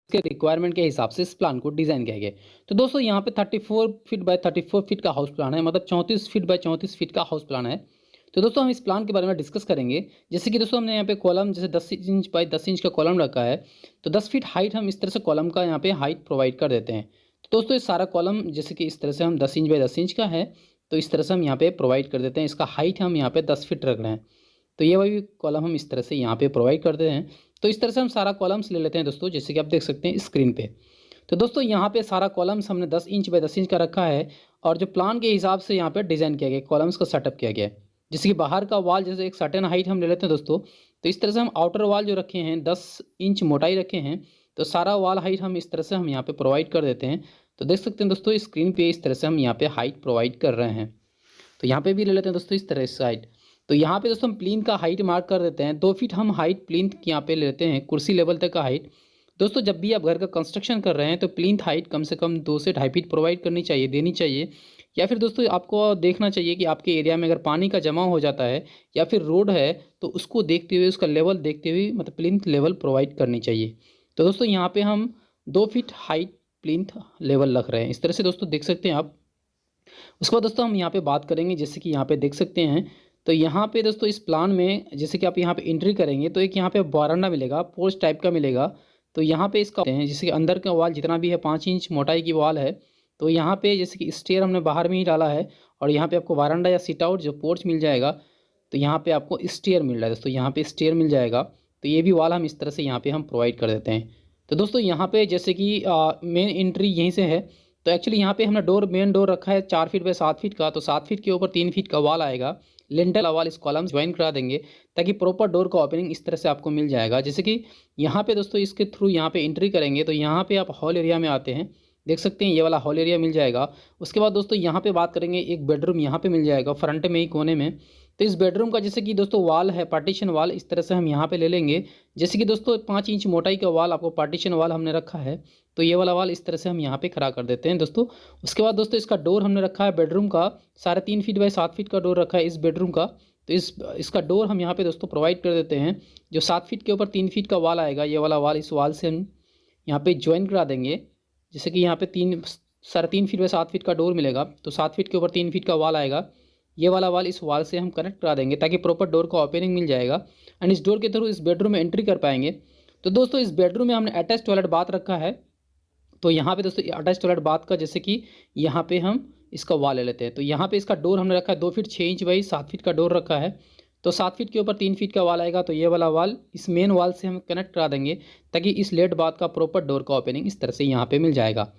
के रिक्वायरमेंट के हिसाब से इस प्लान को डिज़ाइन किया गया है। तो दोस्तों यहाँ पे 34 फीट बाय 34 फीट का हाउस प्लान है, मतलब 34 फीट बाय 34 फीट का हाउस प्लान है। तो दोस्तों हम इस प्लान के बारे में डिस्कस करेंगे। जैसे कि दोस्तों हमने यहाँ पे कॉलम जैसे 10 इंच बाय 10 इंच का कॉलम रखा है, तो 10 फीट हाइट हम इस तरह से कॉलम का यहाँ पे हाइट प्रोवाइड कर देते हैं। तो दोस्तों ये सारा कॉलम जैसे कि इस तरह से हम 10 इंच बाय 10 इंच का है, तो इस तरह से हम यहाँ पे प्रोवाइड कर देते हैं। इसका हाइट हम यहाँ पे 10 फीट रख रहे हैं, तो ये वाली कॉलम हम इस तरह से यहाँ पे प्रोवाइड करते हैं। तो इस तरह से हम सारा कॉलम्स ले लेते हैं दोस्तों, जैसे कि आप देख सकते हैं स्क्रीन पे। तो दोस्तों यहाँ पे सारा कॉलम्स हमने 10 इंच बाय 10 इंच का रखा है, और जो प्लान के हिसाब से यहाँ पे डिज़ाइन किया गया है, कॉलम्स का सेटअप किया गया है। जैसे कि बाहर का वॉल जैसे एक सर्टेन हाइट हम ले लेते हैं दोस्तों, तो इस तरह से हम आउटर वॉल जो रखे हैं 10 इंच मोटाई रखे हैं, तो सारा वॉल हाइट हम इस तरह से हम यहाँ पे प्रोवाइड कर देते हैं। तो देख सकते हैं दोस्तों स्क्रीन पे इस तरह से हम यहाँ पे हाइट प्रोवाइड कर रहे हैं। तो यहाँ पे भी ले लेते हैं दोस्तों इस तरह से हाइट। तो यहाँ पे दोस्तों हम प्लिंथ का हाइट मार्क कर देते हैं, 2 फीट हम हाइट प्लिंथ की यहाँ पे लेते हैं, कुर्सी लेवल तक का हाइट। दोस्तों जब भी आप घर का कंस्ट्रक्शन कर रहे हैं तो प्लिंथ हाइट कम से कम 2 से 2.5 फीट प्रोवाइड करनी चाहिए, देनी चाहिए। या फिर दोस्तों आपको देखना चाहिए कि आपके एरिया में अगर पानी का जमा हो जाता है या फिर रोड है, तो उसको देखते हुए, उसका लेवल देखते हुए मतलब प्लिंथ लेवल प्रोवाइड करनी चाहिए। तो दोस्तों यहाँ पे हम 2 फीट हाइट प्लिंथ लेवल रख रहे हैं, इस तरह से दोस्तों देख सकते हैं आप। उसके बाद दोस्तों हम यहाँ पे बात करेंगे, जैसे कि यहाँ पे देख सकते हैं। तो यहाँ पे दोस्तों इस प्लान में जैसे कि आप यहाँ पे एंट्री करेंगे तो एक यहाँ पे बारंडा मिलेगा, पोर्च टाइप का मिलेगा। तो यहाँ पे इसका जैसे कि अंदर का वॉल जितना भी है 5 इंच मोटाई की वॉल है, तो यहाँ पे जैसे कि स्टेयर हमने बाहर में ही डाला है, और यहाँ पे आपको बारंडा या सिट आउट जो पोर्च मिल जाएगा। तो यहाँ पे आपको स्टेयर मिल रहा है दोस्तों, यहाँ पे स्टेयर मिल जाएगा। तो ये भी वॉल हम इस तरह से यहाँ पे हम प्रोवाइड कर देते हैं। तो दोस्तों यहाँ पे जैसे कि मेन एंट्री यहीं से है, तो एक्चुअली यहाँ पे हमने मेन डोर रखा है 4 फीट बाय 7 फीट का, तो 7 फीट के ऊपर 3 फीट का वॉल आएगा। लिंटल वॉल इस कॉलम ज्वाइन करा देंगे, ताकि प्रॉपर डोर का ओपनिंग इस तरह से आपको मिल जाएगा। जैसे कि यहाँ पे दोस्तों इसके थ्रू यहाँ पे एंट्री करेंगे तो यहाँ पे आप हॉल एरिया में आते हैं, देख सकते हैं ये वाला हॉल एरिया मिल जाएगा। उसके बाद दोस्तों यहाँ पे बात करेंगे, एक बेडरूम यहाँ पे मिल जाएगा फ्रंट में ही कोने में। तो इस बेडरूम का जैसे कि दोस्तों वॉल है पार्टीशन वॉल, इस तरह से हम यहाँ पे ले लेंगे। जैसे कि दोस्तों 5 इंच मोटाई का वॉल आपको पार्टीशन वॉल हमने रखा है, तो ये वाला वॉल इस तरह से हम यहाँ पे खड़ा कर देते हैं दोस्तों। उसके बाद दोस्तों इसका डोर हमने रखा है बेडरूम का 3.5 फीट बाय 7 फीट का डोर रखा है इस बेडरूम का। तो इसका डोर हम यहाँ पे दोस्तों प्रोवाइड कर देते हैं। जो 7 फीट के ऊपर 3 फीट का वॉल आएगा, ये वाला वॉल, इस वॉल से हम यहाँ पे ज्वाइन करा देंगे। जैसे कि यहाँ पे 3.5 फीट बाय 7 फीट का डोर मिलेगा, तो 7 फीट के ऊपर 3 फीट का वॉल आएगा, ये वाला वॉल इस वॉल से हम कनेक्ट करा देंगे, ताकि प्रॉपर डोर का ओपनिंग मिल जाएगा एंड इस डोर के थ्रू इस बेडरूम में एंट्री कर पाएंगे। तो दोस्तों इस बेडरूम में हमने अटैच टॉयलेट बाथ रखा है। तो यहाँ पे दोस्तों अटैच टॉयलेट बाथ का जैसे कि यहाँ पे हम इसका वॉल ले लेते हैं। तो यहाँ पे इसका डोर हमने रखा है 2 फीट 6 इंच बाई 7 फीट का डोर रखा है। तो 7 फीट के ऊपर 3 फीट का वॉल आएगा, तो ये वाला वॉल इस मेन वॉल से हम कनेक्ट करा देंगे, ताकि इस लेट बाथ का प्रॉपर डोर का ओपनिंग इस तरह से यहाँ पे मिल जाएगा।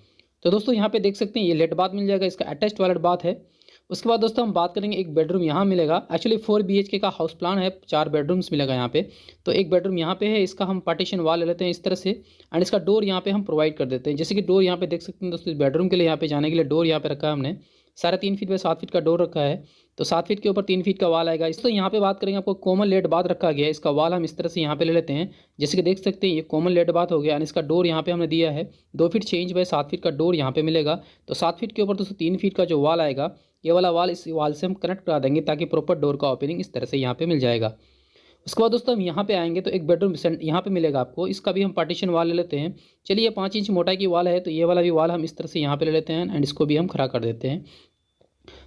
तो दोस्तों यहाँ पे देख सकते हैं ये लेट बाथ मिल जाएगा, इसका अटैच टॉयलेट बाथ है। उसके बाद दोस्तों हम बात करेंगे, एक बेडरूम यहाँ मिलेगा। एक्चुअली 4 BHK का हाउस प्लान है, 4 बेडरूम्स मिलेगा यहाँ पे। तो एक बेडरूम यहाँ पे है, इसका हम पार्टीशन वॉल ले लेते हैं इस तरह से, एंड इसका डोर यहाँ पे हम प्रोवाइड कर देते हैं। जैसे कि डोर यहाँ पे देख सकते हैं दोस्तों, इस बेडरूम के लिए यहाँ पे जाने के लिए डोर यहाँ पे रखा है हमने, 3.5 फीट बाय 7 फीट का डोर रखा है। तो 7 फीट के ऊपर 3 फीट का वॉल आएगा। इस तो यहाँ पे बात करेंगे, आपको कॉमन लेट बाथ रखा गया है, इसका वॉल हम इस तरह से यहाँ पे ले लेते हैं। जैसे कि देख सकते हैं ये कॉमन लेट बाथ हो गया, एंड इसका डोर यहाँ पे हमने दिया है 2 फीट 6 इंच बाय 7 फीट का डोर यहाँ पे मिलेगा। तो 7 फीट के ऊपर दोस्तों 3 फीट का जो वॉल आएगा, ये वाला वॉल इस वॉल से हम कनेक्ट करा देंगे, ताकि प्रॉपर डोर का ओपनिंग इस तरह से यहाँ पे मिल जाएगा। उसके बाद दोस्तों हम यहाँ पे आएंगे तो एक बेडरूम यहाँ पे मिलेगा आपको, इसका भी हम पार्टीशन वॉल ले लेते हैं। चलिए 5 इंच मोटाई की वॉल है, तो ये वाला भी वॉल हम इस तरह से यहाँ पे ले लेते हैं, एंड इसको भी हम खड़ा कर देते हैं।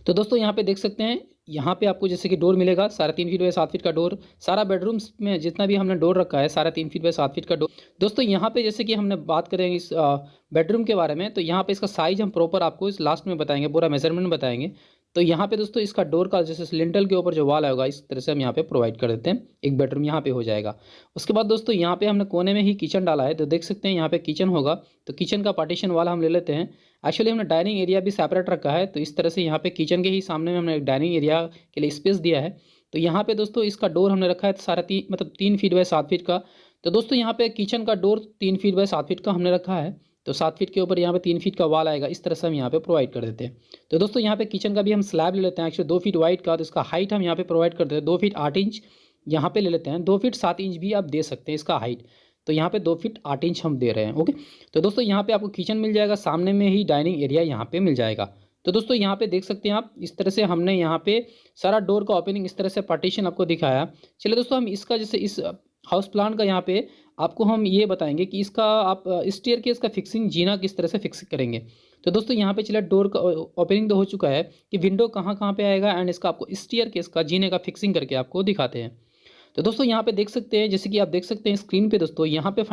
तो दोस्तों यहाँ पे देख सकते हैं, यहाँ पे आपको जैसे कि डोर मिलेगा 3.5 फीट बाय 7 फीट का डोर। सारा बेडरूम्स में जितना भी हमने डोर रखा है 3.5 फीट बाय 7 फीट का डोर। दोस्तों यहाँ पे जैसे कि हमने बात करेंगे इस बेडरूम के बारे में, तो यहाँ पे इसका साइज हम प्रॉपर आपको इस लास्ट में बताएंगे, पूरा मेजरमेंट बताएंगे। तो यहाँ पे दोस्तों इसका डोर का जैसे लिंटल के ऊपर जो वॉल होगा, इस तरह से हम यहाँ पे प्रोवाइड कर देते हैं, एक बेडरूम यहाँ पे हो जाएगा। उसके बाद दोस्तों यहाँ पे हमने कोने में ही किचन डाला है, तो देख सकते हैं यहाँ पे किचन होगा। तो किचन का पार्टीशन वाला हम ले लेते हैं। एक्चुअली हमने डाइनिंग एरिया भी सेपरेट रखा है, तो इस तरह से यहाँ पे किचन के ही सामने में हमने एक डाइनिंग एरिया के लिए स्पेस दिया है। तो यहाँ पे दोस्तों इसका डोर हमने रखा है 3 फीट बाय 7 फीट का। तो दोस्तों यहाँ पे किचन का डोर 3 फीट बाय 7 फीट का हमने रखा है। तो 7 फीट के ऊपर यहाँ पे 3 फीट का वॉल आएगा, इस तरह से हम यहाँ पे प्रोवाइड कर देते हैं। तो दोस्तों यहाँ पे किचन का भी हम स्लैब ले लेते हैं, एक्चुअली 2 फीट वाइड का। तो इसका हाइट हम यहाँ पे प्रोवाइड करते हैं 2 फीट 8 इंच यहाँ पे ले लेते हैं। 2 फीट 7 इंच भी आप दे सकते हैं इसका हाइट। तो यहाँ पे 2 फीट 8 इंच हम दे रहे हैं। ओके, तो दोस्तों यहाँ पे आपको किचन मिल जाएगा, सामने में ही डाइनिंग एरिया यहाँ पे मिल जाएगा। तो दोस्तों यहाँ पे देख सकते हैं आप, इस तरह से हमने यहाँ पे सारा डोर का ओपनिंग इस तरह से पार्टीशन आपको दिखाया। चलिए दोस्तों हम इसका जैसे इस हाउस प्लान का यहाँ पे आपको हम ये बताएंगे कि इसका आप स्टेयरकेस का फिक्सिंग जीना किस तरह से फिक्स करेंगे। तो दोस्तों यहाँ पे चला डोर का ओपनिंग तो हो चुका है कि विंडो कहाँ कहाँ पे आएगा एंड इसका आपको स्टेयरकेस का जीने का फिक्सिंग करके आपको दिखाते हैं। तो दोस्तों यहाँ पे देख सकते हैं, जैसे कि आप देख सकते हैं स्क्रीन पे दोस्तों, यहाँ पे